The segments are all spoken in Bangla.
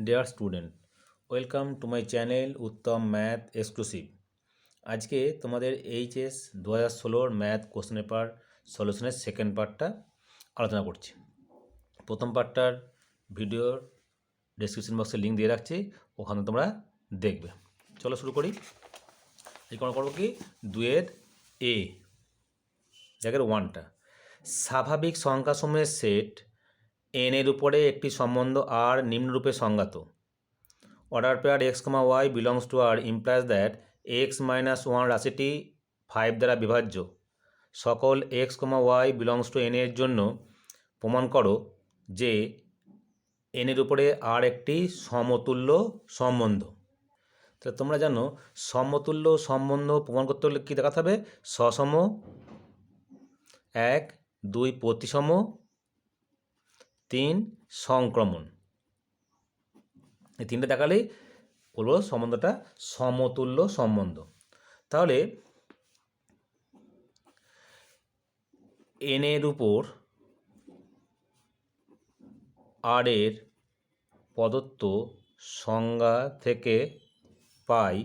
Deer student, welcome to my channel Uttam math exclusive. আজকে তোমাদের এইচএস 2016 ম্যাথ কোশ্চেন পেপার সলিউশনের সেকেন্ড পার্টটা আলোচনা করছি। প্রথম পার্টটার ভিডিওর ডেসক্রিপশন বক্সে লিঙ্ক দিয়ে রাখছি, ওখানে তোমরা দেখবে। চলো শুরু করি। এই করবো কি, 2 এ জায়গার 1টা স্বাভাবিক সংখ্যাসমূহের সেট এন এর উপরে একটি সম্বন্ধ আর নিম্নরূপে সংজ্ঞাত। Order pair X comma Y belongs to R implies that x-1 রাশিটি 5 দ্বারা বিভাজ্য। সকল X comma Y belongs to N এর জন্য প্রমাণ করো যে এন এর উপরে আর একটি সমতুল্য সম্বন্ধ। তো তোমরা জানো সমতুল্য সম্বন্ধ প্রমাণ করতে হলে কী দেখাতে হবে? সসম, 1, 2 প্রতিসম, 3 সংক্রমণ। এই তিনটে দেখালেই বলবো সম্বন্ধটা সমতুল্য সম্বন্ধ। তাহলে এন এর উপর আর এর প্রদত্ত সংজ্ঞা থেকে পাই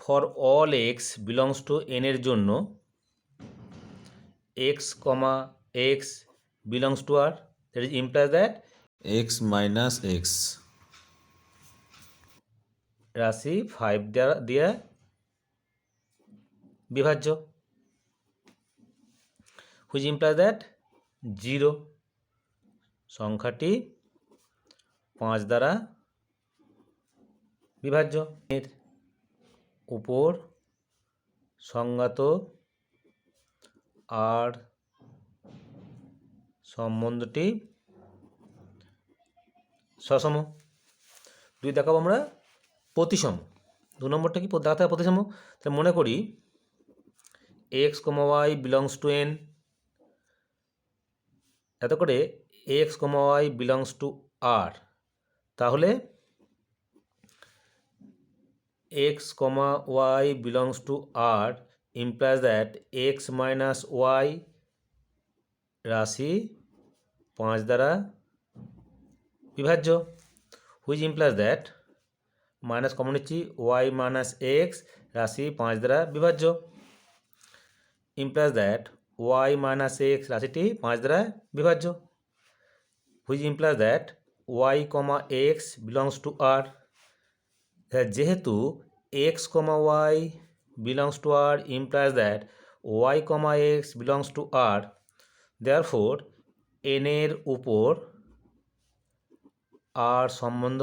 for all X belongs to N এর জন্য X comma x belongs to R, that is implies that x minus x রাশি 5 দ্বারা দিয়ে বিভাজ্য, হুইচ ইমপ্লাইজ দ্যাট 0 সংখ্যাটি 5 দ্বারা বিভাজ্য। এর উপর সংজ্ঞাত আর সম্বন্ধটি সসম। 2 দেখাবো আমরা প্রতিসম। 2 নম্বরটা কি দেখাতে হবে? প্রতিসম। তাহলে মনে করি X comma Y belongs to N, এত করে X comma Y belongs to R, তাহলে X comma Y belongs to R implies that X minus Y রাশি 5 দ্বারা বিভাজ্য, which implies that minus common নিচ্ছি ওয়াই মাইনাস এক্স রাশি 5 দ্বারা বিভাজ্য, implies that Y minus X রাশিটি 5 দ্বারা বিভাজ্য, which implies that Y comma x belongs to R. যেহেতু X comma Y belongs to R implies that Y comma x belongs to R, therefore N এর উপর আর সম্বন্ধ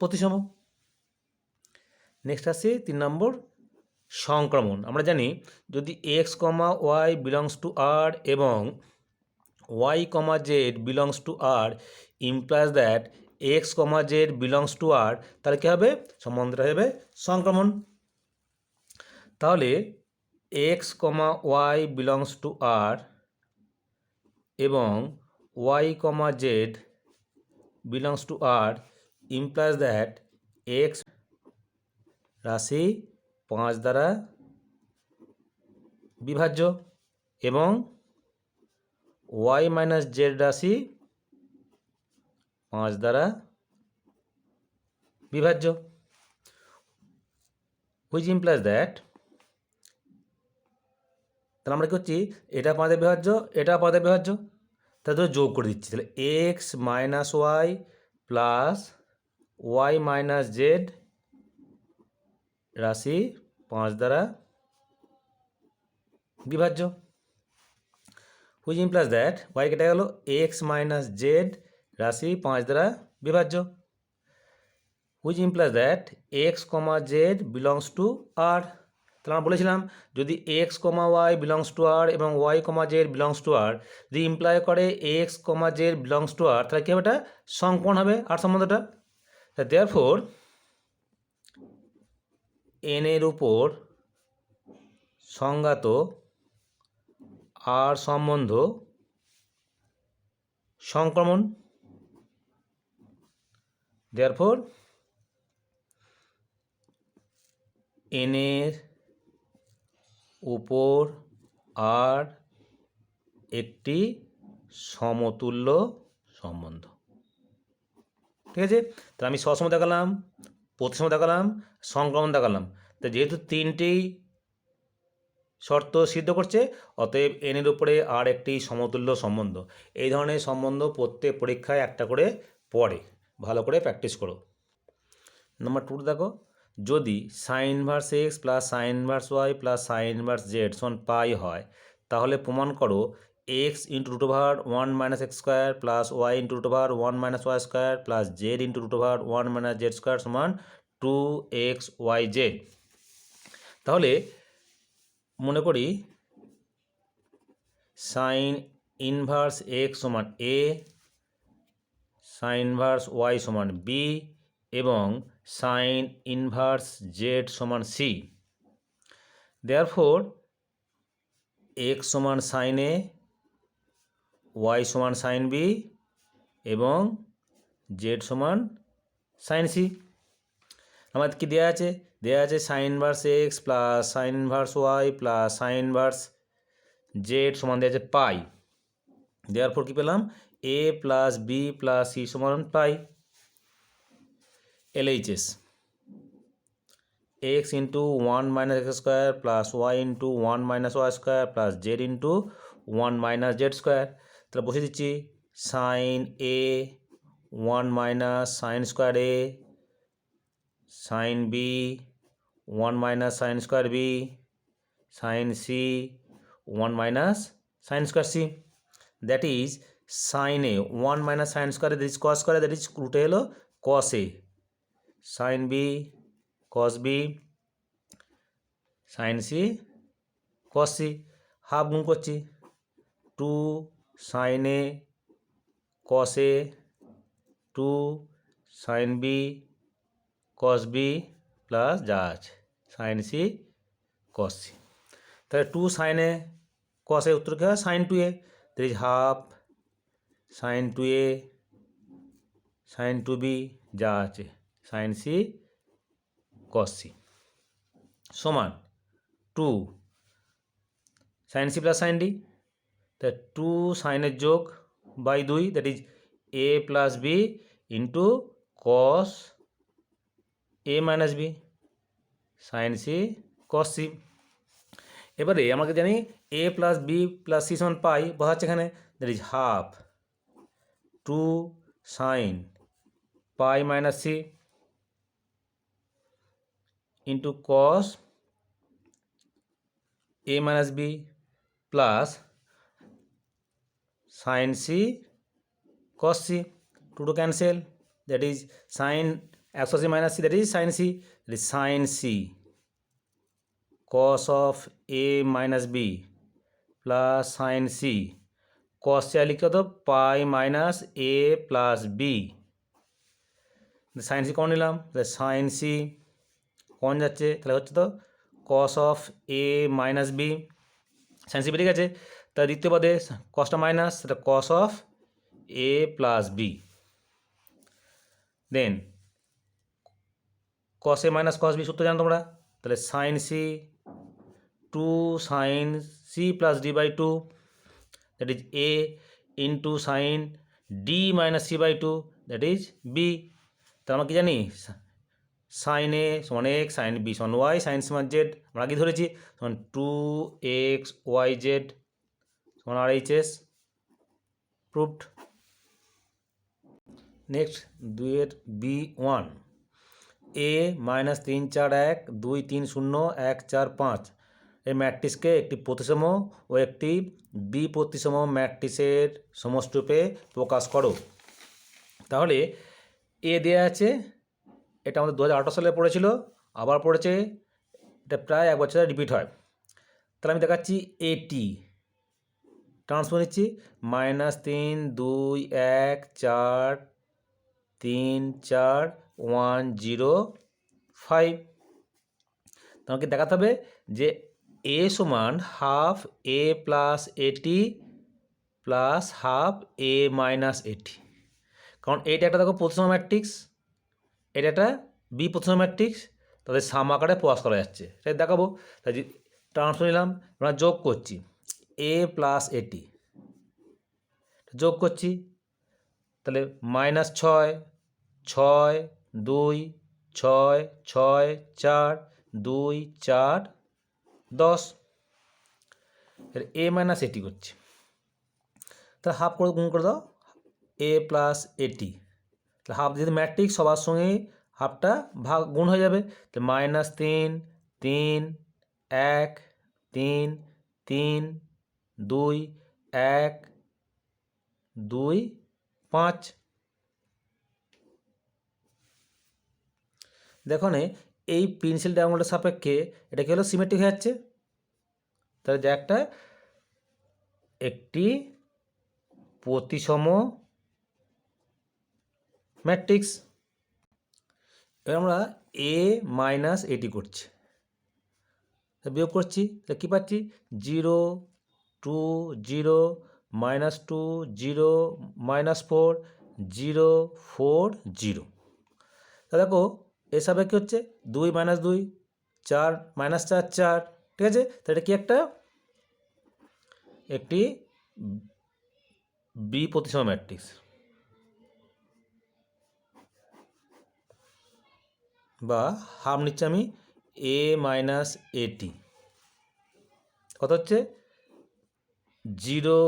প্রতিসম। নেক্সট আসছে 3 নম্বর সংক্রমণ। আমরা জানি যদি X comma Y belongs to R এবং Y comma Z belongs to R implies that X comma Z belongs to R, তাহলে কী হবে? সম্বন্ধটা হবে সংক্রমণ। তাহলে X comma Y belongs to R এবং Y comma Z belongs to R implies that X রাশি 5 দ্বারা বিভাজ্য এবং ওয়াই মাইনাস জেড রাশি 5 দ্বারা বিভাজ্য, হুইচ ইমপ্লাইজ দ্যাট, তাহলে আমরা কী করছি? এটা 5 দ্বারা বিভাজ্য, এটা 5 দ্বারা বিভাজ্য, তাহলে যোগ করে দিচ্ছি। তাহলে x minus y plus y minus z রাশি 5 দ্বারা বিভাজ্য, হুইচ ইমপ্লাইজ দ্যাট ওয়াই কেটে গেল, এক্স মাইনাস জেড রাশি 5 দ্বারা বিভাজ্য, which implies that X comma Z belongs to R. তাহলে আমরা বলেছিলাম যদি X comma Y belongs to R এবং Y comma Z belongs to R যদি ইমপ্লাই করে X comma Z belongs to R, তাহলে কী হবে? এটা সংক্রমণ হবে আর সম্বন্ধটা। দেয়ারফোর এন এর উপর সংজ্ঞাত আর সম্বন্ধ সংক্রমণ। দেয়ারফোর এন এর উপর আর একটি সমতুল্য সম্বন্ধ। ঠিক আছে, তাহলে আমি সসম দেখালাম, প্রতিসম দেখালাম, সংক্রমণ দেখালাম। তো যেহেতু তিনটেই শর্ত সিদ্ধ করছে, অতএব এনের উপরে আর একটি সমতুল্য সম্বন্ধ। এই ধরনের সম্বন্ধ প্রত্যেক পরীক্ষায় একটা করে পড়ে, ভালো করে প্র্যাকটিস করো। নাম্বার 2 দেখো, যদি sine inverse x plus sine inverse y plus sine inverse z সমান পাই হয়, তাহলে প্রমাণ করো x into root over 1 minus x square plus y into root over 1 minus y square plus z into root over 1 minus z square সমান 2xyz। তাহলে মনে করি সাইন ইনভার্স এক্স সমান এ, সাইন ইনভার্স ওয়াই সমান বি এবং সাইন ইনভার্স জেড সমান সি। দেয়ারফোর এক্স সমান সাইন এ, ওয়াই সমান সাইন বি এবং জেড সমান সাইন সি। আমাদের কি দেওয়া আছে? দেওয়া আছে sine inverse x plus sine inverse y plus sine inverse z সমান দেওয়া আছে পাই। দেওয়ার পর কী পেলাম? A plus B plus C সমান pi. LHS x into 1 minus x square plus y into 1 minus y square plus z into 1 minus z square. তাহলে বসে দিচ্ছি sine A 1 minus sine square A, sine B 1 minus sine square B, sine C 1 minus sine square C. That is sine A 1 minus sine square, that is cos square, that is রুটে হলো cos A, sine B cos B, sine C cos C. Half গুণ করছি, 2 sine A cos A 2 sine B cos B plus যা আছে সাইন সি কস সি। তাহলে 2 সাইন এ কস এ উত্তর কী হয়? Sine 2a, that is half sine 2a sine 2b যা আছে সাইন সি কস সি সমান 2 sine C plus sine D. তা 2 সাইনের যোগ by 2, that is A plus B into cos A minus B sine C cos C. এবারে আমাকে জানি A plus B plus C সমান পাই, বসাচ্ছে এখানে, that is half 2 sine pi minus C into cos A minus B plus sine C cos C. 2 to cancel, that is sin 180 minus c, that is sin c, that is sin c cos of a minus b plus sin c cos c লিখতে হতো pi minus a plus B. Sine C common নিলাম, সাইন সি কমন যাচ্ছে, তাহলে হচ্ছে তো cos of a minus B, sine C বেরিয়ে গেছে। তার দ্বিতীয় পদে কসটা মাইনাস, সেটা cos of a plus B. Then cos a minus cos b সূত্র জানো তোমরা, তাহলে sine C 2 sine C plus D by 2, that is A into sine D minus C by 2, that is B. তাহলে আমরা কি জানি? সাইন এ সমান এক্স, সাইন বি সমান ওয়াই, সাইন সি সমান জেড আমরা আগে ধরেছি, সমান 2xyz সমান RHS proved. Next 2 B1, A minus 3 4 1 2 3 0 1 4 5 এই ম্যাট্রিক্সকে একটি প্রতিসম ও একটি বিপ্রতিসম ম্যাট্রিক্সের সমষ্টিরূপে প্রকাশ করো। তাহলে এ দেওয়া আছে, এটা আমাদের 2018 সালে পড়েছিল, আবার পড়েছে, এটা প্রায় 1 বছরে রিপিট হয়। তাহলে আমি দেখাচ্ছি এটি ট্রান্সফার নিচ্ছি, মাইনাস 3 2 1 4 3 4 1 0 5। তোমাকে দেখাতে হবে যে এ সমান হাফ এ প্লাস এটি প্লাস হাফ এ মাইনাস এটি, কারণ এটা একটা দেখো প্রতিসম ম্যাট্রিক্স, এটা একটা বিপ্রতিসম ম্যাট্রিক্স, তাদের সাম আকারে প্রকাশ করা যাচ্ছে, তাই দেখাবো। তাই ট্রান্সফার নিলাম, আমরা যোগ করছি এ প্লাস এটি, যোগ করছি, তাহলে মাইনাস 6, 6, 2, 6, 6, 4, 2, 4, 10। এর এ মাইনাস এটি করছি, তাহলে হাফ করে গুণ করে দাও, এ প্লাস এটি। তাহলে হাফ যেহেতু ম্যাট্রিক্স সবার সঙ্গেই হাফটা ভাগ গুণ হয়ে যাবে, তাহলে -3, 3, 1, 3, 3, 2, 1, 2, 5। দেখো নে এই পেন্সিল ডায়াগোনালের সাপেক্ষে এটা কি হলো, সিমেট্রিক হয়ে যাচ্ছে। তাহলে যে একটি প্রতিসম ম্যাট্রিক্স। এবার আমরা এ মাইনাস এটি করছি, বিয়োগ করছি, তাহলে কী পাচ্ছি, 0, 2, 0, -2, 0, -4, 0, 4, 0। তা দেখো এর সাপেক্ষে হচ্ছে 2 - 2, 4 -4, 4। ঠিক আছে, তাহলে এটা কি একটি বি প্রতিসম ম্যাট্রিক্স বা হাফ নিচ্ছে আমি এ মাইনাস এটি। কত হচ্ছে, 0,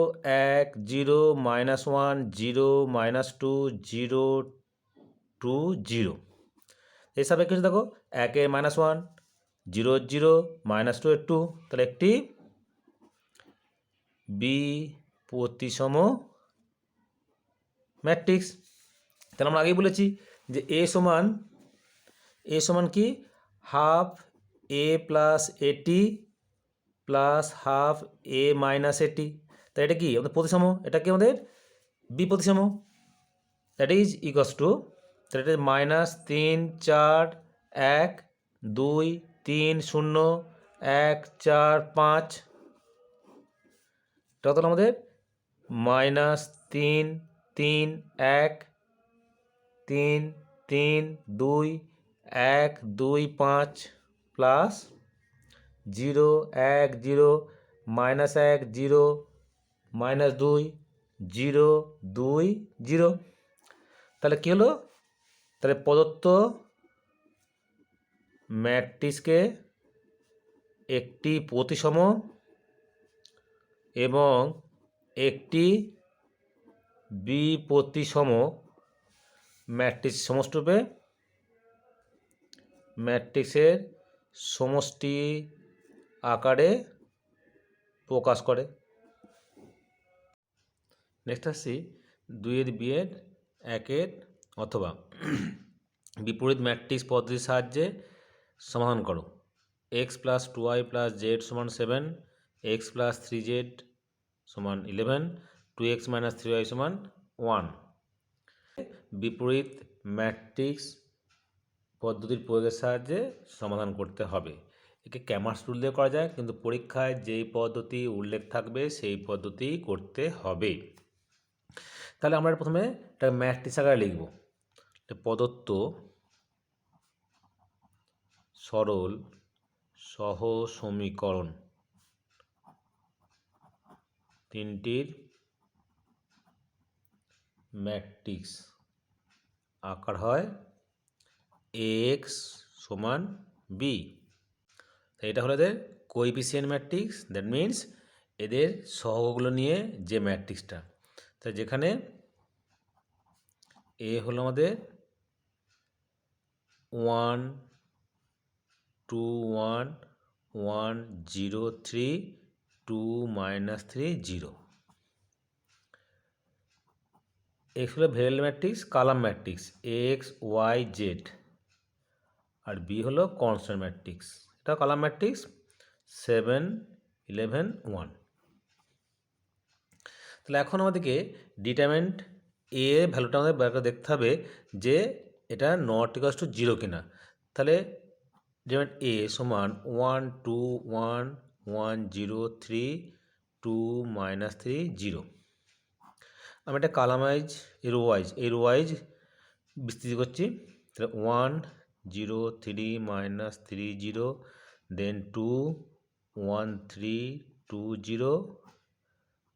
1, 0, -1, 0, -2, 0, 2, 0। এই সাপেক্ষে দেখো 1 -1, 0 0, -2 2, তাহলে একটি বি প্রতিসম ম্যাট্রিক্স। তাহলে আমরা আগেই বলেছি যে এ সমান কি, হাফ এ প্লাস এটি প্লাস হাফ এ মাইনাস এটি। তাই এটা কি আমাদের প্রতিসম, এটা কি আমাদের বি প্রতিসম। দ্যাট ইজ ইকুয়ালস টু, তাহলে এটা -3, 4, 1, 2, 3, 0, 1, 4, 5। এটা হলো আমাদের -3, 3, 1, 3, 3, 2, 1, 2, 5 প্লাস 0, 1, 0, -1, 0, -2, 0, 2, 0। তাহলে কী হলো, তাহলে প্রদত্ত ম্যাট্রিক্সকে একটি প্রতিসম এবং একটি বিপ্রতিসম ম্যাট্রিক্স সমষ্টিরূপে ম্যাট্রিক্সের সমষ্টি আকারে প্রকাশ করে। নেক্সট আসছি 2-এর বিয়ের 1-এর অথবা বিপরীত ম্যাট্রিক্স পদ্ধতির সাহায্যে সমাধান করো। x + 2y + z = 7, x + 3z = 11, 2x - 3y = 1। বিপরীত ম্যাট্রিক্স পদ্ধতির প্রয়োগের সাহায্যে সমাধান করতে হবে। একে ক্যামার্স রুল দিয়ে করা যায়, কিন্তু পরীক্ষায় যেই পদ্ধতি উল্লেখ থাকবে সেই পদ্ধতি করতে হবে। তাহলে আমরা প্রথমে একটা ম্যাট্রিক্স আকারে লিখব। প্রদত্ত সরল সহ সমীকরণ তিনটির ম্যাট্রিক্স আকার হয় ax = b। এটা হলো এদের কোএফিসিয়েন্ট ম্যাট্রিক্স, দ্যাট মিনস এদের সহগগুলো নিয়ে যে ম্যাট্রিক্সটা। তাই যেখানে এ হলো আমাদের 1, 2, 1, 1, 0, 3, 2, -3, 0। এক্স হলো ভেরিয়েবল ম্যাট্রিক্স, কালাম ম্যাট্রিক্স এক্স ওয়াই জেড। আর বি হলো কনস্ট্যান্ট ম্যাট্রিক্স, এটা কালাম ম্যাট্রিক্স 7, 11, 1। তাহলে এখন আমাদেরকে ডিটারমিন্যান্ট এ এর ভ্যালুটা আমাদের বার করে দেখতে হবে যে এটা নট ইকুয়ালস টু 0 কিনা। তাহলে যেমন এ সমান 1, 2, 1, 1, 0, 3, 2, -3, 0। আমি একটা কালামাইজ রো ওয়াইজ বিস্তৃতি করছি। তাহলে 1, 0, 3, -3, 0, দেন 2, 1, 3, 2, 0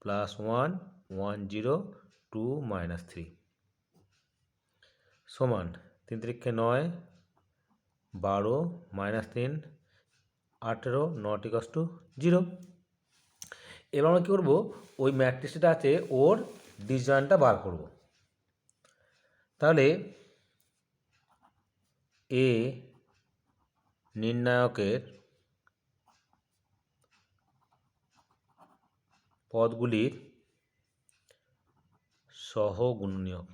+1, 1 0 2 -3 সমান 3 3 9 12 -3 18 নট ইকুয়ালস টু 0। এবার আমরা কী করবো, ওই ম্যাট্রিক্সটা আছে ওর ডিসজয়েন্টটা বার করব। তাহলে এ নির্ণায়কের পদগুলির সহগুণনীয়ক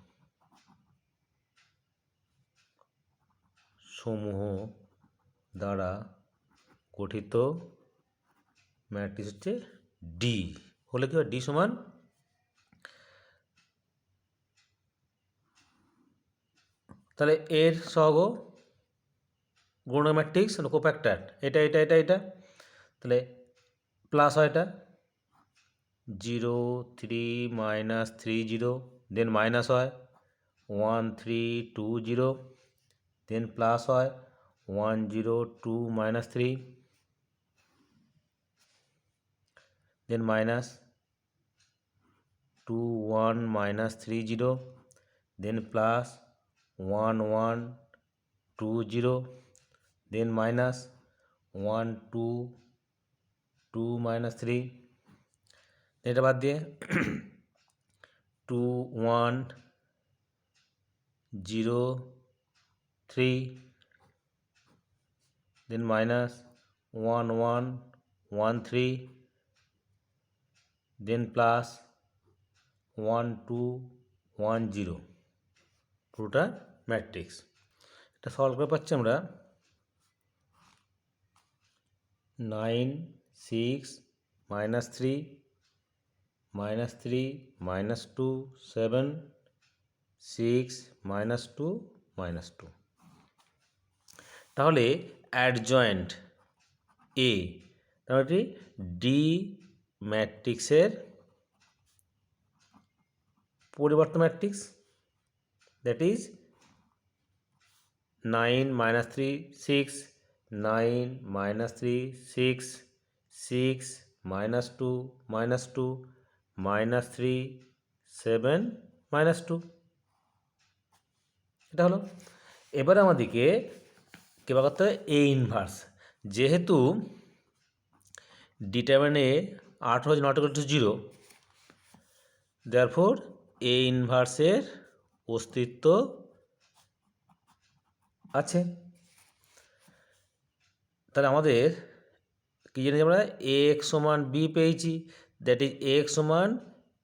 সমূহ দ্বারা গঠিত ম্যাট্রিক্স হচ্ছে ডি। হলে কি হয়, ডি সমান তাহলে এর সহগ গুণ ম্যাট্রিক্স কোফ্যাক্টর এটা এটা এটা এটা, তাহলে প্লাস হয় এটা 0 3 -3 0, দেন মাইনাস হয় 1 3 2 0, দেন প্লাস হয় 1 0 2 -3, then minus 2 1 -3 0, then plus 1 1 2 0, then minus 1 2 2 -3, এটা বাদ দিয়ে 2 1 0 3, then minus 1 1 1 3, then plus 1 2 1 0, পুরোটা ম্যাট্রিক্স। এটা সলভ করে পাচ্ছি আমরা 9 6 -3 -3 -2 7 6 -2 -2। তাহলে অ্যাডজয়েন্ট এ, তাহলে ডি ম্যাট্রিক্সের পরিবর্তন ম্যাট্রিক্স, দ্যাট ইজ 9 -3 6 9 -3 6 6 -2 -2 -3 7 -2, এটা হলো। এবার আমাদেরকে কী বার করতে হবে, এ ইনভার্স। যেহেতু ডিটারমিনে 8 হচ্ছে নট ইকুয়াল টু 0, দেয়ারফোর এ ইনভার্সের অস্তিত্ব আছে। তাহলে আমাদের কী জেনেছি আমরা, এ এক্স সমান বি পেয়েছি, দ্যাট ইজ এ এক্স সমান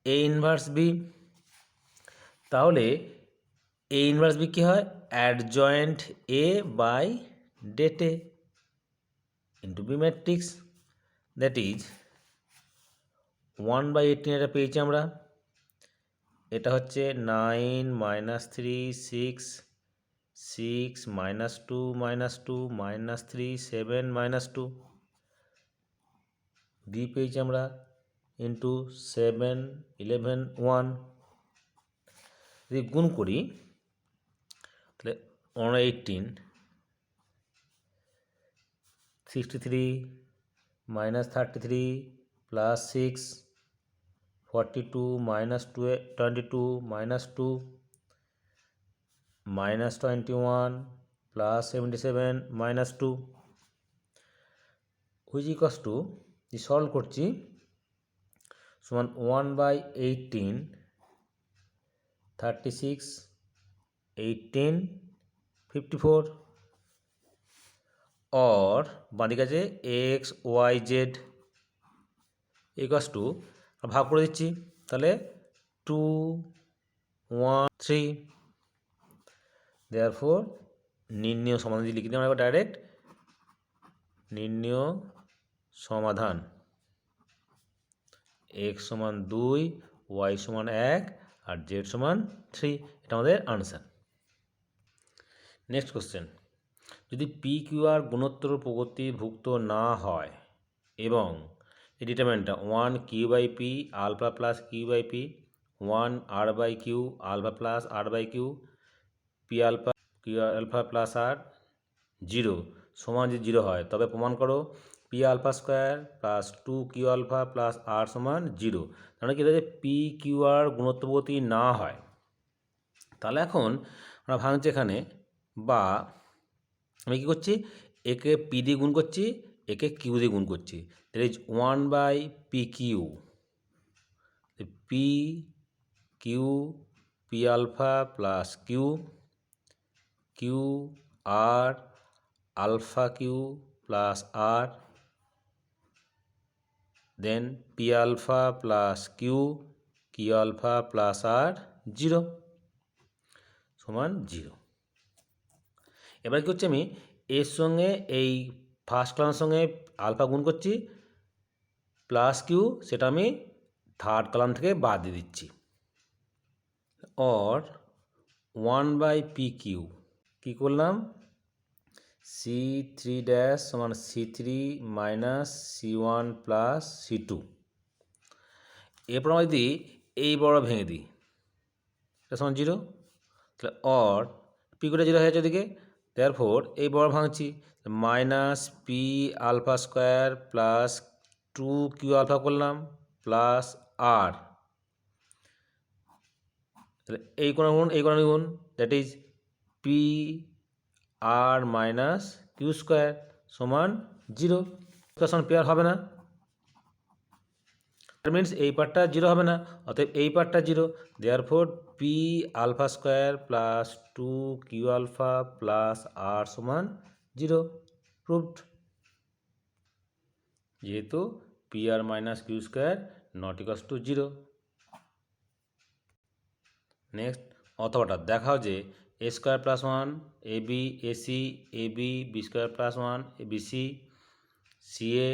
এ ইনভার্স বি। তাহলে এ ইনভার্স বি কী হয়, adjoint A by det A into B matrix, that is 1/18 এটা পেয়েছি আমরা। এটা হচ্ছে 9 -3 6 6 -2 -2 -3 7 -2, বি পেয়েছি আমরা ইন্টু 7 11 1। যদি গুণ করি তাহলে 1/18 63 -33 plus 6 42 -22 -2 -21 plus 77 -2, which equals to, যে সলভ করছি, সমান 1/18 36 18 54, और বাঁদিকে আছে x y z equals to, ভাগ করে দিচ্ছি, তাহলে 2 1 3, দেয়ারফোর নির্ণয় সমাধান যদি লিখে দিই আমরা ডাইরেক্ট, নির্ণয় সমাধান এক্স সমান 2 ওয়াই সমান 1 আর জেড সমান 3, এটা আমাদের আনসার। নেক্সট কোশ্চেন, যদি পি কিউ আর গুণোত্তর প্রগতিভুক্ত না হয় এবং এই ডিটারমিনেন্টটা 1 Q by P alpha plus Q by P 1 R by Q alpha plus R by Q P alpha Q alpha plus R 0 সমান যদি 0 হয়, তবে প্রমাণ করো P alpha square plus 2q alpha plus আর সমান 0। তাহলে কি হচ্ছে পি কিউ আর গুণোত্তর পদ্ধতি না হয়, তাহলে এখন আমরা ভাঙছি এখানে, বা আমি কী করছি, একে পি দিয়ে গুণ করছি, একে কিউ দিয়ে গুণ করছি। That is 1/pq, P Q P alpha plus Q, Q R alpha Q plus R, then P alpha plus Q, Q alpha plus R 0 সমান 0। এবার কী হচ্ছে, আমি এর সঙ্গে এই ফার্স্ট কলামের সঙ্গে আলফা গুণ করছি, প্লাস কিউ সেটা আমি থার্ড কলাম থেকে বাদ দিয়ে দিচ্ছি। অর 1/pq কী করলাম, C3 ড্যাশ সমান C3 minus C1 plus C2। এরপর আমরা যদি এই বড় ভেঙে দিই, এটা সমান 0, তাহলে অর পিকুটা 0 হয়ে যাচ্ছে ওদিকে, দেয়ারফোর এই বড় ভাঙছি, minus p alpha square plus 2q alpha করলাম প্লাস আর, তাহলে এই কোণ গুণ এই কোণ গুণ, that is p r minus q square সমান 0। সমান পি আর হবে না, দ্যাট মিনস এই পার্টটা 0 হবে না, অতএব এই পার্টটা 0। Therefore p alpha square plus 2q alpha plus আর সমান 0, প্রুভড। যেহেতু p r minus q square not equals to 0। Next, অথবাটা দেখাও যে a square plus 1 a b ac a b b square plus 1 a bc c a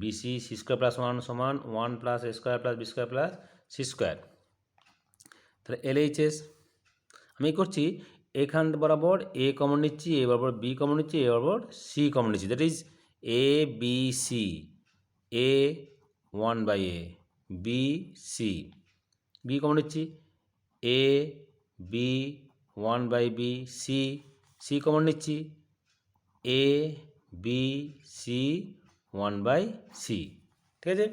bc c square plus 1 সমান 1 plus a square plus b square plus c square. তাহলে এলএইচএস আমি করছি, এখান বরাবর এ কমন নিচ্ছি, এ বরাবর বি কমন নিচ্ছি, এ বরাবর সি কমন নিচ্ছি, that is a b c, a 1/a, b c, b common নিচ্ছি, a b 1/b, c, c common নিচ্ছি, এ বি সি 1/c। ঠিক আছে,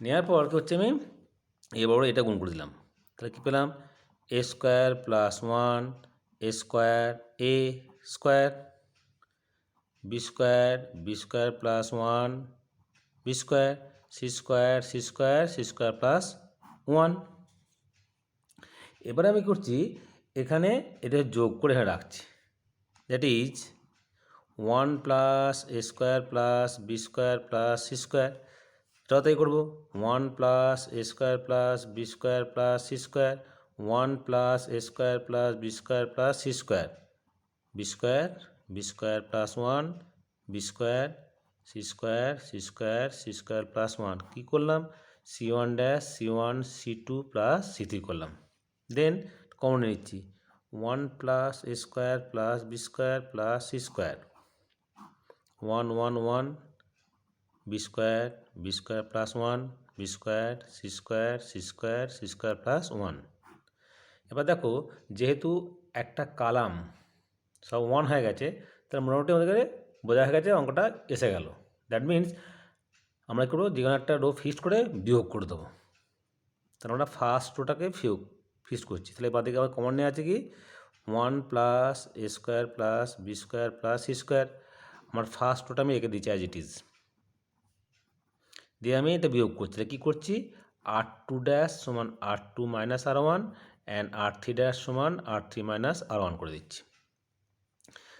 নেওয়ার পর কী হচ্ছে, আমি এ বড় এটা গুণ করে দিলাম, তাহলে কী পেলাম, a square plus 1 a square a square, b square b square plus 1 b square, c square c square c square plus 1। এবারে আমি করছি, এখানে এটা যোগ করে এখানে রাখছি, that is 1 plus a square plus b square plus c square, এটাও তাই করবো, 1 plus a square plus b square plus c square, 1 plus a square plus b square plus c square, b square plus 1 b square c square c square c square plus 1, কী করলাম, C1 dash C1 C2 plus C3 করলাম, দেন কমন নিচ্ছি, 1 plus a square plus b square plus c square, 1 1 1 b square plus 1 b square c square c square c square plus 1। এবার দেখো, যেহেতু একটা কালাম সব 1 হয়ে গেছে, তাহলে মোটামুটি আমাদের বোঝা হয়ে গেছে, অঙ্কটা এসে গেল। দ্যাট মিনস আমরা কী করবো, যে কোনো একটা রো ফিক্সড করে বিয়োগ করে দেবো, তাহলে আমরা ফার্স্ট রোটাকে ফিক্সড করছি। তাহলে এবার দিকে আবার কমন নিয়ে আছে কি, 1 plus a square plus b square plus c square, আমার ফার্স্ট রোটা আমি এঁকে দিচ্ছি অ্যাজ ইট ইজ, দিয়ে আমি এটা বিয়োগ করছি। তাহলে কী করছি, R2 ড্যাশ সমান R2 minus R1 and R3 dash সমান R3 মাইনাস R1 করে দিচ্ছি।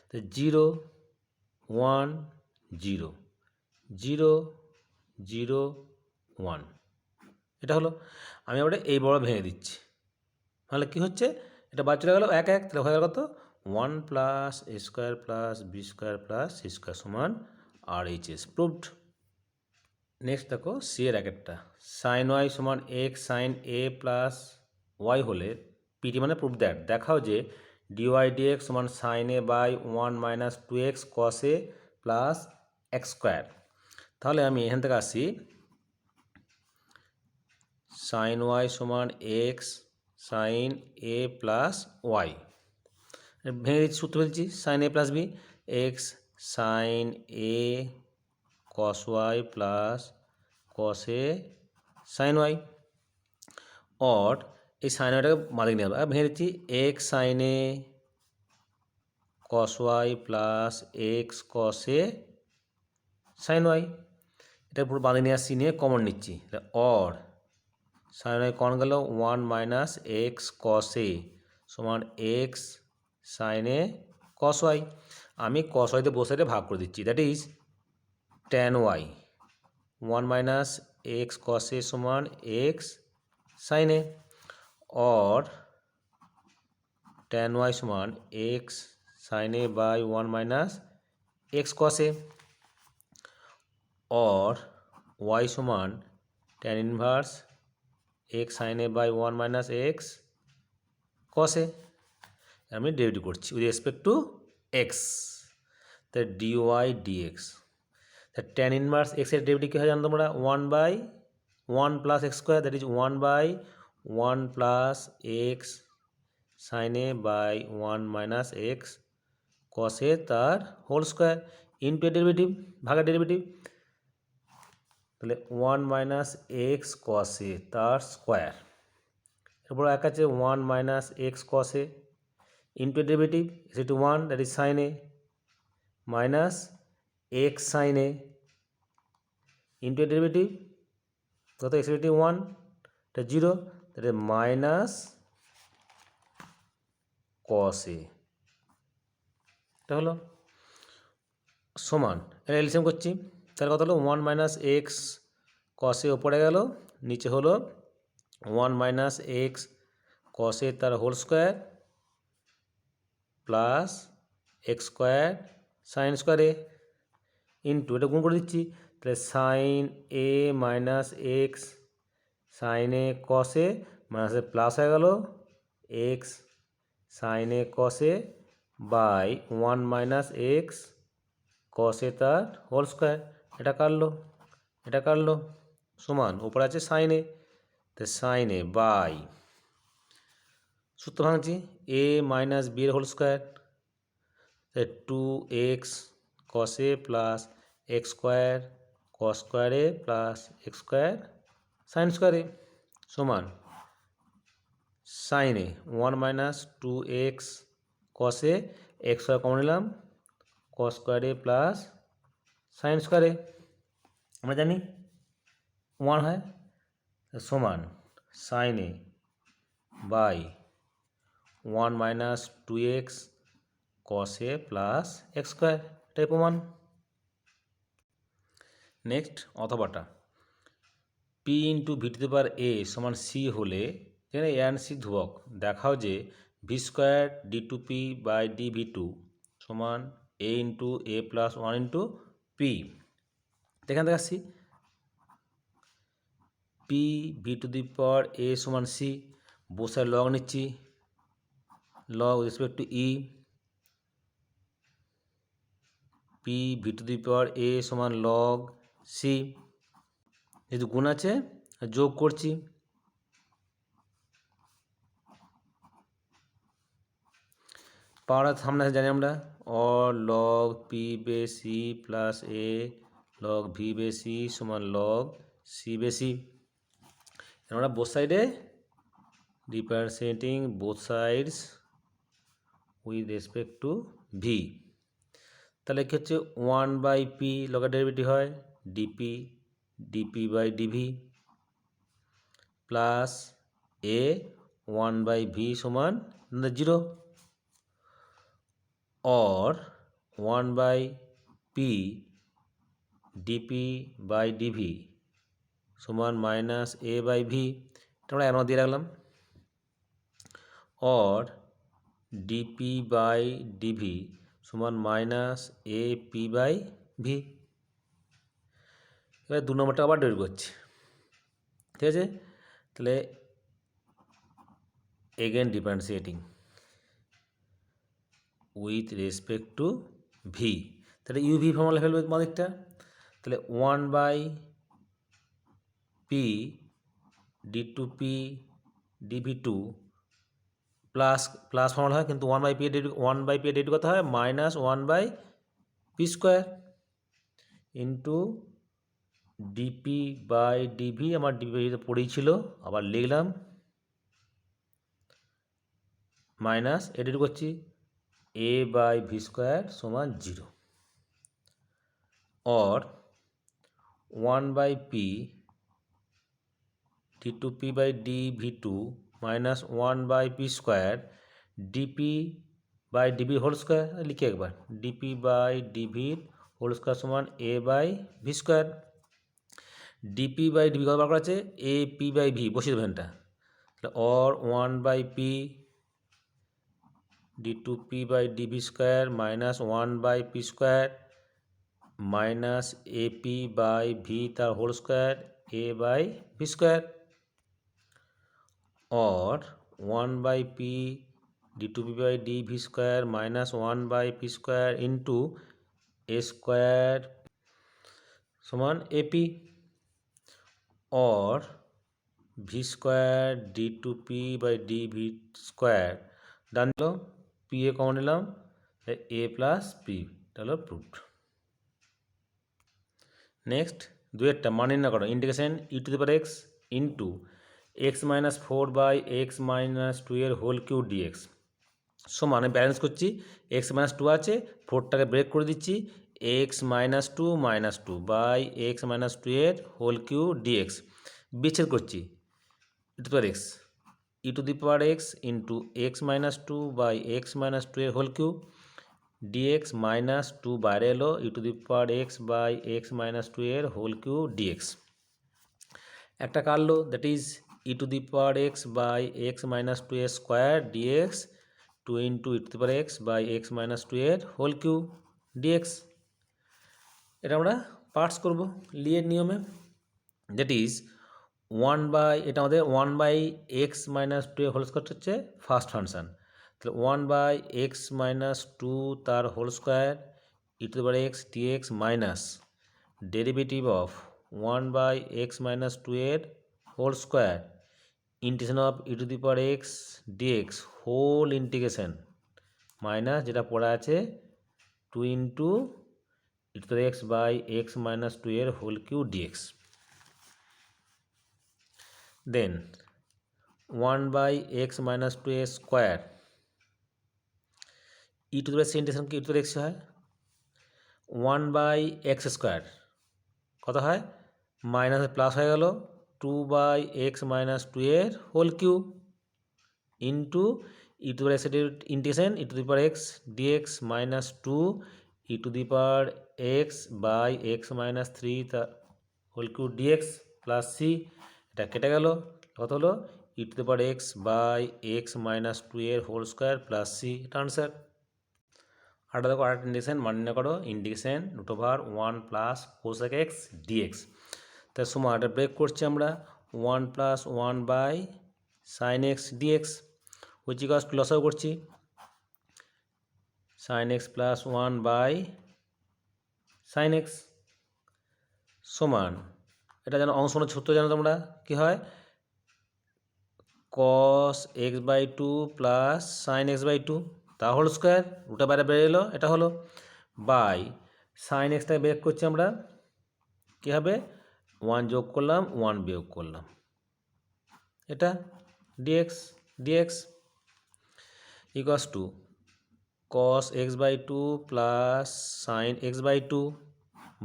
তো 0 1 0 0 0 1, এটা হলো। আমি আবার এই বড় ভেঙে দিচ্ছি, তাহলে কী হচ্ছে, এটা বাদ চলে গেল 1 1, তাহলে হয়ে গেল কত, 1 plus a square plus b square plus c square সমান RHS, প্রুভড। নেক্সট দেখো, সি এর একটা, সাইন ওয়াই সমান x sine a plus y হলে পিটি মানে প্রুভ দ্যাট, দেখাও যে ডিওয়াই ডিএক্স সমান sine a by 1 minus 2x cos a plus x square. তাহলে আমি এখান থেকে আসি, সাইন ওয়াই সমান x sine a plus y, ভেঙে দিচ্ছি, সূত্র ফেলছি, sine a plus B, x sine A cos y plus cos A sine y, or এই সাইন ওয়াইটাকে বাঁদিকে নিয়ে যাবো, ভেঙে দিচ্ছি x sine A cos y plus x cos A sine y, এটা পুরো বাঁদিকে নিয়ে আসছি, নিয়ে কমন নিচ্ছি, অর সাইন ওয়াই কমন গেল 1 মাইনাস এক্স কস এ সমান এক্স সাইন এ কস ওয়াই। আমি কস ওয়াইতে বসে ভাগ করে দিচ্ছি, that is tan y 1 minus x cos a সমান এক্স সাইন এ, और tan y समान x sine a by 1 minus x cos a, और y समान tan inverse x sine a by 1 minus x cos a. আমি ডেরিভেটিভ করছি উইথ রেসপেক্ট টু এক্স, তাই ডি ওয়াই ডিএক্স। তা ট্যান ইনভার্স এক্স এর ডেরিভেটিভ কী হয় জানো তোমরা, 1/1 plus x square, that is 1/1 plus x sine a by 1 minus x cos a তার whole square into a derivative, ভাগের ডেরিভেটিভ, তাহলে 1 মাইনাস এক্স কস এ তার স্কোয়ার, এরপর এক আছে 1 minus x cos A into derivative is to 1, that is sine A minus x sine A into derivative কত এক্স ডেরিভেটিভ 1, এটা 0, that is minus cos A, এটা হলো সমান, এটা এলসিএম করছি, তাহলে কত হলো 1 মাইনাস এক্স কস এ ওপরে গেল, নিচে হলো 1 মাইনাস এক্স কস এ তার whole square plus x square sine square a into এটা গুণ করে দিচ্ছি, তাহলে sine A minus x sine A cos a মাইনাসে প্লাস হয়ে গেল x sine A cos a by 1 minus x cos a তার হোল স্কোয়ার, এটা কাটলো সমান উপরে আছে সাইন এ, তো সাইন এ বাই সূত্র ভাঙছি এ মাইনাস বি এর whole square, 2x cos a plus x square cos square a plus x square sine square a সমান sine A 1 minus 2x cos a x square common নিলাম cos square a plus sine square a, আমরা জানি 1 হয়, সমান sine a by 1 minus 2x cos a plus x square, এটাই প্রমাণ। নেক্সট অথবাটা p into v to the power a সমান সি হলে যেখানে এ অ্যান্ড সি ধ্রুবক, দেখাও যে v square d two p by d v two সমান a into a plus 1 into p, এখান থেকে আসছি p v to the power a সমান সি, বসে লগ নিচ্ছি, log respect to e, p v to the power a সমান লগ সি, যেহেতু গুণ আছে যোগ করছি, পাওয়ার সামনে জানি আমরা और লগ পি বে C plus A log v বে সি সমান লগ সি বে সি, আমরা বোথ সাইডে representing both sides with respect to v, তাহলে কি হচ্ছে 1 বাই পি লগের ডেরিভেটিভ হয় dp dp by dv plus A 1 by v সমান 0, और 1 by p dp by dv সমান মাইনাস এ বাই ভি, এটা আমরা এর দিয়ে রাখলাম, और ডিপি বাই ডিভি সমান minus A p by v. এবার 2 নম্বরটা আবার ডেরিভ করছি, ঠিক আছে, তাহলে again differentiating with respect to v, তাহলে ইউভি ফর্মুলা ফেলবে মাদিকটা, তাহলে 1 by p d two p dv two plus plus formula হয়, কিন্তু 1 বাই পি ডেরিভ কত হয় minus 1 by p square into dp by dv, আমার ডিপি বাই ডিভিতে পড়েই ছিল, আবার লিখলাম, মাইনাস এডিট করছি এ বাই ভি স্কোয়ার সমান 0, और 1/p d2p by dv2 minus 1/p square dp by dv whole square लिखे एक बार dp by dv whole square समान a by v square dp by dv कत বার করা আছে a p बाई v বসিয়ে দেবেন এটা और 1/p d2p by dv square minus 1/p square minus a p by v तार whole square a by v square और 1/p d2p by d v square minus 1/p square into a square समान ए पी और v square d2p by d v square डान दिल पी ए कमन निलाम ए प्लस पी এটা প্রুফড। नेक्स्ट दुएरटा मान निर्णय करो integration e to the power x into x minus 4 by x minus 2 एर होल किউব ডিএক্স সমান আমি ব্যালেন্স করছি एक्स माइनस 2 আছে 4টাকে ব্রেক করে দিচ্ছি x minus 2 by x minus 2 एर होल किউব ডিএক্স বিচ্ছেদ করছি e to the power x into x minus 2 by x minus 2 एर होल किউব ডিএক্স মাইনাস 2 বাইরে এলো e to the power x by x minus 2 এর হোল কিউব ডিএক্স একটা কাটলো that is e to the power x by x minus 2 এর square dx 2 into e to the power x by x minus 2 এর হোল কিউব ডিএক্স এটা আমরা পার্টস করব লিয়ের নিয়মে দ্যাট ইজ 1 বাই এটা আমাদের 1 বাই এক্স মাইনাস 2 এর হোল স্কোয়ার হচ্ছে ফার্স্ট ফাংশন তাহলে 1 বাই এক্স মাইনাস 2 তার whole square e to the power x dx minus derivative of 1 by x minus 2 এর whole square integration of e to the power x dx whole integration minus যেটা পড়া আছে 2 into e to the power x by x minus 2 এর whole cube dx then 1 by x minus 2 এর square e to the power integration কি ই টু দি পাওয়ার এক্স হয় 1 বাই এক্স স্কোয়ার কত হয় মাইনাস প্লাস হয়ে গেল 2 বাই এক্স মাইনাস 2 এর whole cube into e to the power x integration e to the power x dx minus 2 e to the power x by x minus 3 তা whole cube dx plus C এটা কেটে গেল কত হলো e to the power x by x minus 2 এর হোল স্কোয়ার প্লাস সি এটা আনসার আরেকটা দেখো আরেকটা ইন্টিগ্রেশন মান নির্ণয় করো integration root over 1 plus cosec x dx তার সমান এটা ব্রেক করছি আমরা 1 plus 1 by sine x dx which equals to লসাগু করছি sine x plus 1 by sine x সমান এটা যেন অংশ সূত্র জানো তোমরা কি হয় cos x by 2 plus sine x by 2 তা হোল স্কোয়ার রুটা বাইরে বেড়ে এলো এটা হলো বাই সাইন এক্সটাকে ব্রেক করছি আমরা কী হবে 1 যোগ করলাম 1 বিয়োগ করলাম এটা dx dx equals to cos x by 2 plus sine x by 2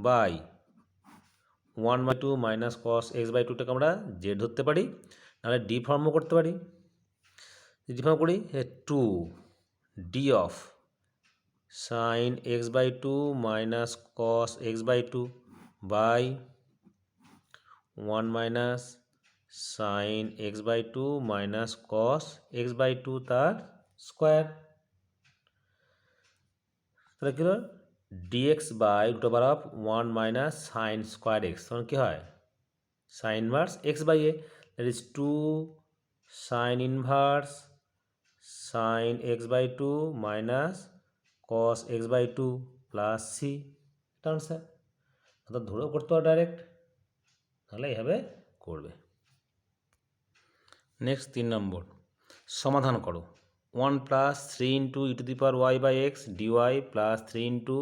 by 1 by 2 minus cos x by 2টাকে আমরা জেড ধরতে পারি নাহলে ডি ফর্মও করতে পারি ডি ফর্ম করি 2 d of sine x by 2 minus cos x by 2 by 1 minus sine x by 2 minus cos x by 2 তার স্কোয়ার তাহলে কী হলো dx by root over of 1 minus sine square x তখন কী হয় sine inverse x by A that is 2 sine inverse sine x by 2 minus cos x by 2 plus C এটা আনসার অর্থাৎ ধরেও করতে হবে ডাইরেক্ট তাহলে এইভাবে করবে নেক্সট 3 নম্বর সমাধান করো 1 plus 3 into e to the power y by x dy plus 3 into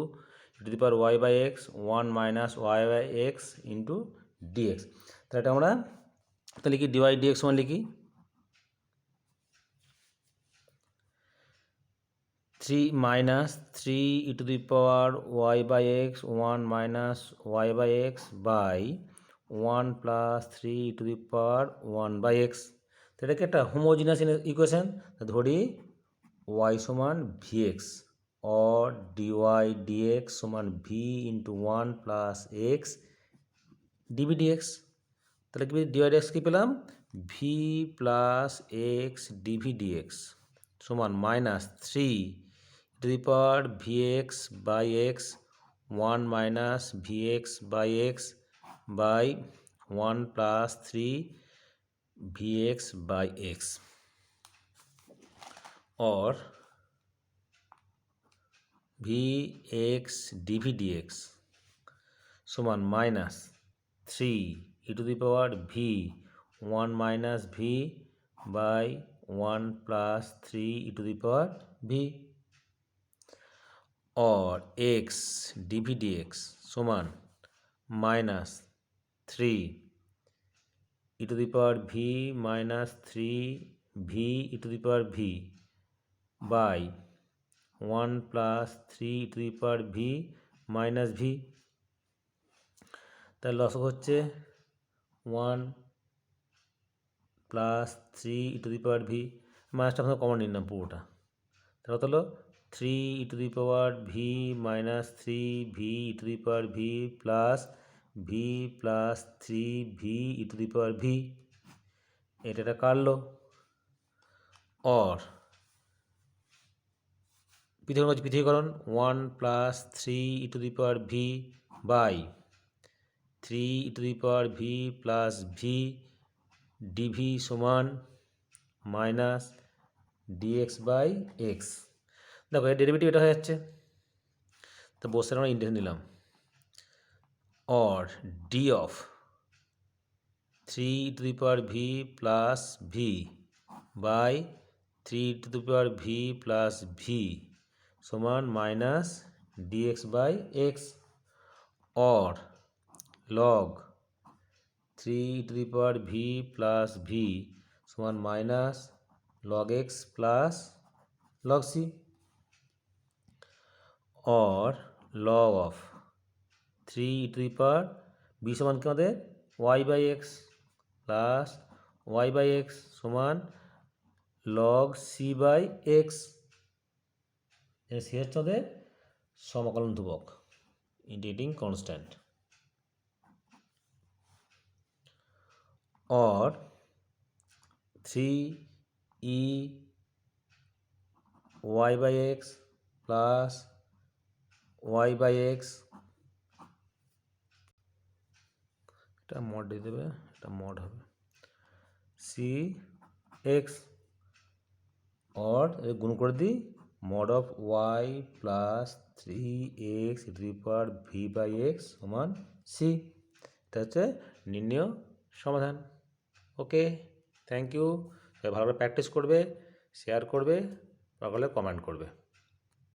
e to the power y by x 1 minus y by x into dx. তাহলে এটা আমরা তাহলে কি ডিওয়াই ডিএক্স সমান লিখি 3 minus 3 e to the power y by x 1 minus y by x by 1 plus 3 e to the power 1 by x. তো এটাকে একটা হোমোজিনিয়াস ইকুয়েশন ধরি ওয়াই সমান v x or dy dx সমান v into 1 plus x dv dx. তাহলে কি ডিওয়াই ডিএক্স কী পেলাম v plus x dv dx সমান minus 3 to the power v x by x 1 minus v x by x by 1 plus 3 v x by x और ভি এক্স ডিভি ডিএক্স সমান minus 3 e to the power v 1 minus v by 1 plus 3 e to the power v और एक्स डिवी डी एक्स समान minus 3 e to the power v minus 3 v e to the power v by 1 plus 3 e to the power v minus v। তাহলে লসক হচ্ছে 1 plus 3 e to the power v মাইনাসটা আমরা কমন নিলাম পুরোটা। তাহলে কত হলো 3 e to the power v minus 3 v e to the power v plus v plus 3 v e to the power v. এটা কাটলো और পৃথকীকরণ 1 plus 3 e to the power v by 3 e to the power v plus v dv সমান মাইনাস ডিএক্স বাই এক্স। দেখো এর ডেরিভেটিভ এটা হয়ে যাচ্ছে, তো বসে আমরা ইন্টিগ্রেশন নিলাম और d of 3 to the power v plus v by 3 to the power v plus v समान minus d x by x और log 3 to the power v plus v समान minus log x plus log c और log of 3 e to the power b समान क्या होते y by x plus y by x समान log c by x c होते समकलन ध्रुवक इंटीग्रेटिंग कांस्टेंट और 3 e y by x plus y by x এটা মড দিয়ে দেবে, এটা মড হবে সি এক্স और গুণ করে দিই mod of y plus 3x e to the power v by x সমান সি। এটা হচ্ছে নির্ণয় সমাধান। Okay, thank you. ভালো করে প্র্যাকটিস করবে, শেয়ার করবে, পারলে কমেন্ট করবে।